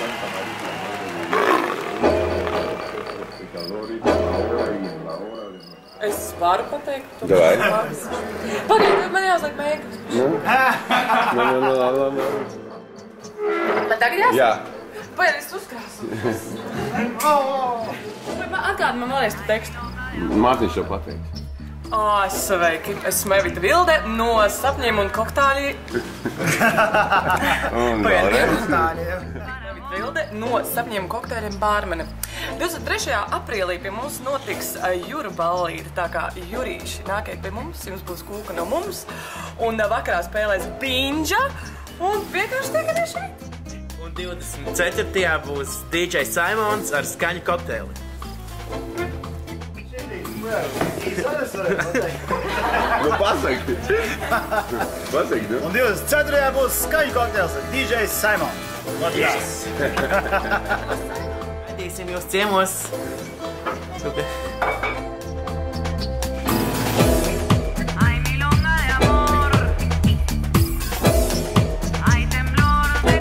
Santa María, pecadores, ahora y en la hora de nuestra muerte. Es varu pateikt. Davai. Pagaid, man jāuzliek meiklis. Man tagad jāsaka? Jā. Pagaid, es uzkrāsu. Atgādi man vēlreiz tu tekstu. Mārtiņš jau pateiks. Sveiki, esmu Evita Vilde no Sapņiem un koktāļi. Un vēlreiz. Evita Vilde no Sapņiem un koktāļiem bārmene. 23. aprīlī pie mums notiks Juru ballīte, tā kā jurīši nākiet pie mums, jums būs kūka no mums. Un vakarā spēlēs Binža un vienkārši tiekaties šeit. Un 24. būs DJ Simons ar skaņu kokteili. Nu, pasaki. Pasaki, nu. Un 24. būs skaņu kokteils ar DJ Simon. Yes! Gaidīsim jūs ciemos. Super.